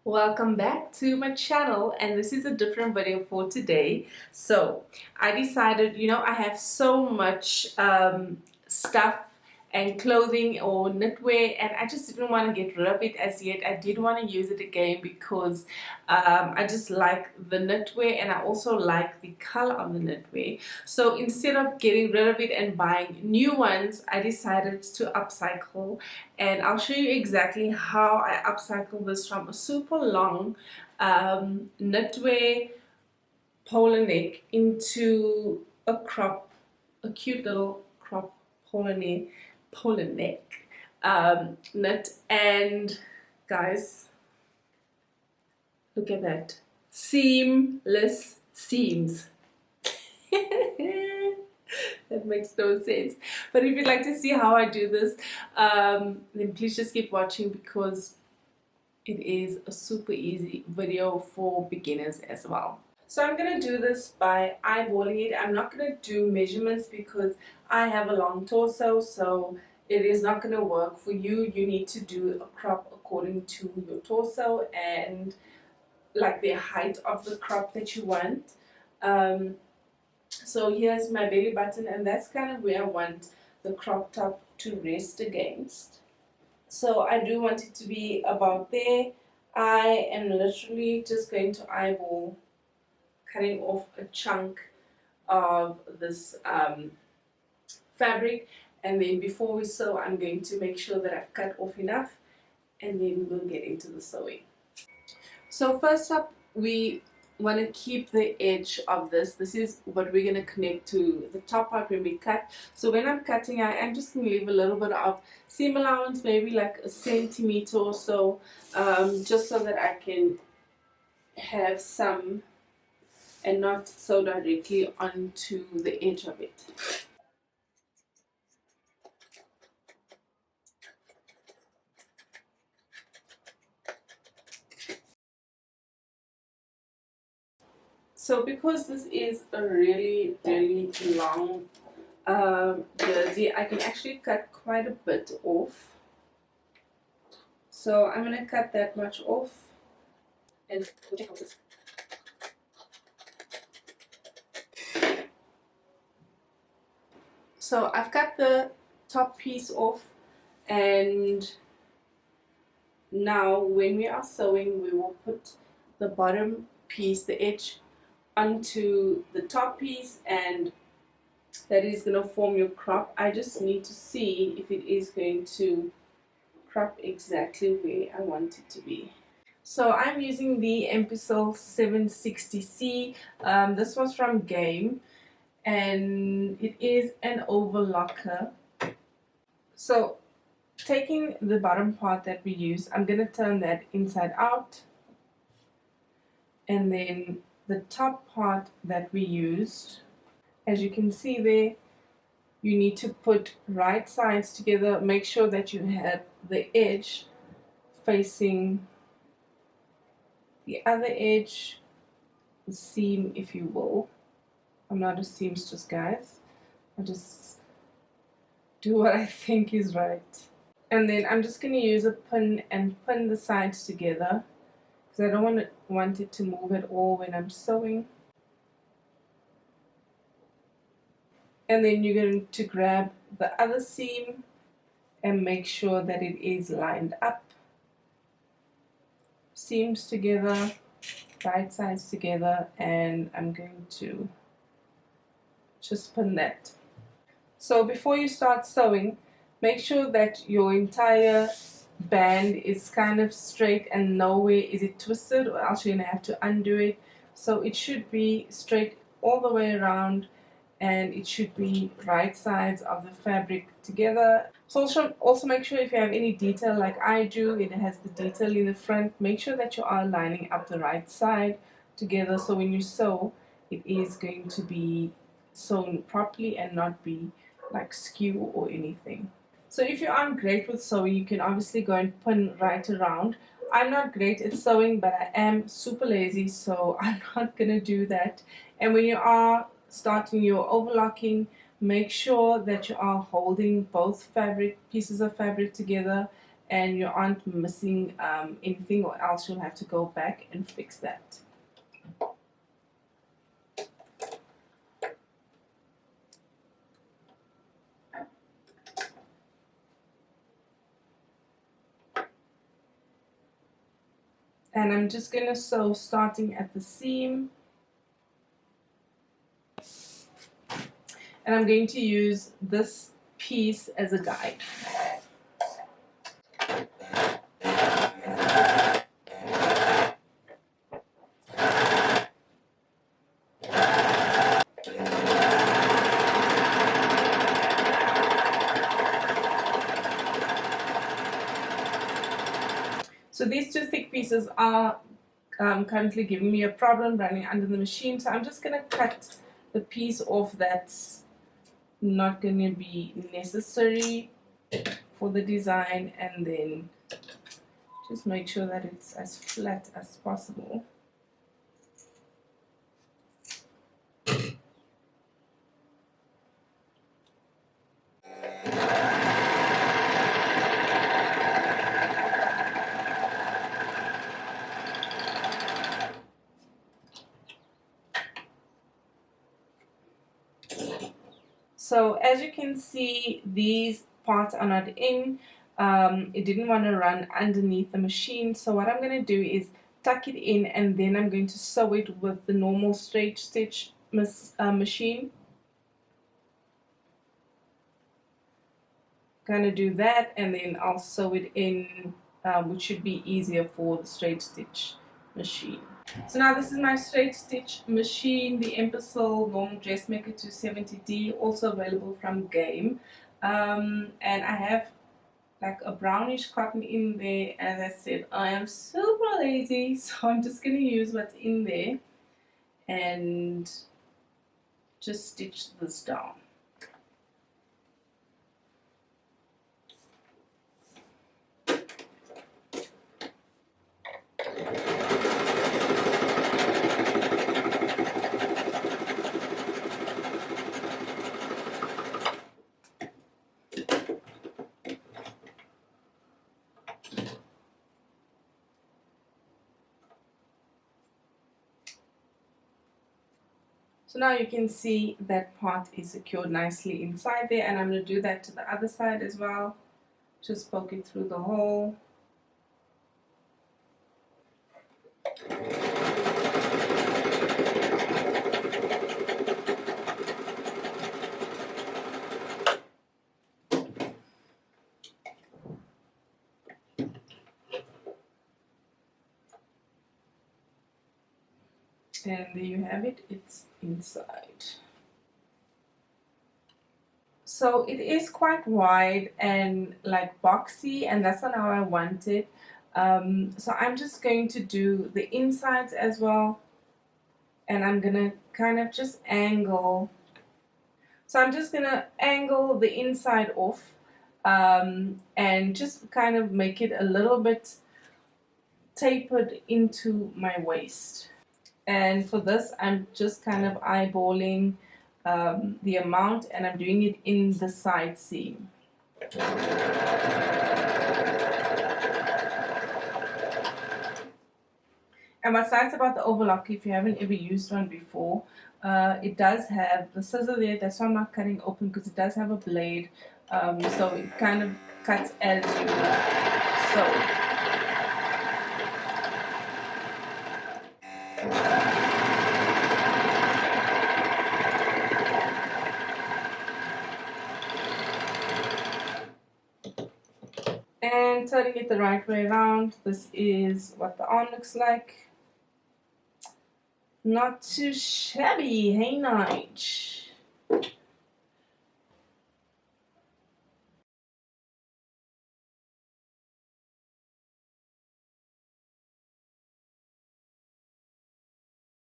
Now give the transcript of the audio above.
Welcome back to my channel, and this is a different video for today. So I decided, I have so much stuff and clothing or knitwear, and I just didn't want to get rid of it as yet. I did want to use it again because I just like the knitwear, and I also like the color of the knitwear. So instead of getting rid of it and buying new ones, I decided to upcycle, and I'll show you exactly how I upcycle this from a super long knitwear Poloneck into a cute little crop Poloneck knit. And guys, look at that, seamless seams. That makes no sense. But if you'd like to see how I do this, then please just keep watching, because it is a super easy video for beginners as well. So I'm going to do this by eyeballing it. I'm not going to do measurements because I have a long torso, so it is not going to work for you. You need to do a crop according to your torso and like the height of the crop that you want. So here's my belly button, and that's kind of where I want the crop top to rest against. So I do want it to be about there. I am literally just going to eyeball, cutting off a chunk of this fabric, and then before we sew, I'm going to make sure that I've cut off enough, and then we'll get into the sewing. So first up, we want to keep the edge of this. This is what we're going to connect to the top part when we cut. So when I'm cutting, I am just going to leave a little bit of seam allowance, maybe like a centimeter or so, just so that I can have some and not sew directly onto the edge of it. So because this is a really long jersey, I can actually cut quite a bit off. So I'm going to cut that much off, and so I've cut the top piece off, and now when we are sewing, we will put the bottom piece, the edge, onto the top piece, and that is going to form your crop. I just need to see if it is going to crop exactly where I want it to be. So I'm using the Empisal 760C. This was from Game, and it is an overlocker. So taking the bottom part that we use, I'm going to turn that inside out, and then the top part that we used, as you can see there, you need to put right sides together. Make sure that you have the edge facing the other edge, the seam, if you will. I'm not a seamstress, guys. I just do what I think is right. And then I'm just going to use a pin and pin the sides together, because I don't want it to move at all when I'm sewing. And then you're going to grab the other seam and make sure that it is lined up. Seams together, right sides together, and I'm going to just pin that. So before you start sewing, make sure that your entire band is kind of straight and nowhere is it twisted, or else you're going to have to undo it. So it should be straight all the way around, and it should be right sides of the fabric together. So also make sure if you have any detail like I do, it has the detail in the front, make sure that you are lining up the right side together, so when you sew, it is going to be sewn properly and not be like skew or anything. So if you aren't great with sewing, you can obviously go and pin right around. I'm not great at sewing, but I am super lazy, so I'm not going to do that. And when you are starting your overlocking, make sure that you are holding both pieces of fabric together and you aren't missing anything, or else you'll have to go back and fix that. And I'm just going to sew starting at the seam, and I'm going to use this piece as a guide. So these two thick pieces are currently giving me a problem running under the machine, so I'm just going to cut the piece off that's not going to be necessary for the design, and then just make sure that it's as flat as possible. So as you can see, these parts are not in. It didn't want to run underneath the machine, so what I'm going to do is tuck it in, and then I'm going to sew it with the normal straight stitch machine. Gonna do that, and then I'll sew it in, which should be easier for the straight stitch machine. So now this is my straight stitch machine, the Empisal Normal Dressmaker 270D, also available from Game. And I have like a brownish cotton in there. As I said, I am super lazy, so I'm just going to use what's in there and just stitch this down. So now you can see that part is secured nicely inside there, and I'm going to do that to the other side as well. Just poke it through the hole. And there you have it, it's inside. So it is quite wide and like boxy, and that's not how I want it. So I'm just going to do the insides as well, and I'm gonna kind of just angle. So I'm just gonna angle the inside off, and just kind of make it a little bit tapered into my waist. And for this, I'm just kind of eyeballing the amount, and I'm doing it in the side seam. And what's nice about the overlock, if you haven't ever used one before, it does have the scissor there. That's why I'm not cutting open, because it does have a blade, so it kind of cuts as you sew. And turning it the right way around, this is what the arm looks like. Not too shabby, hey Nige?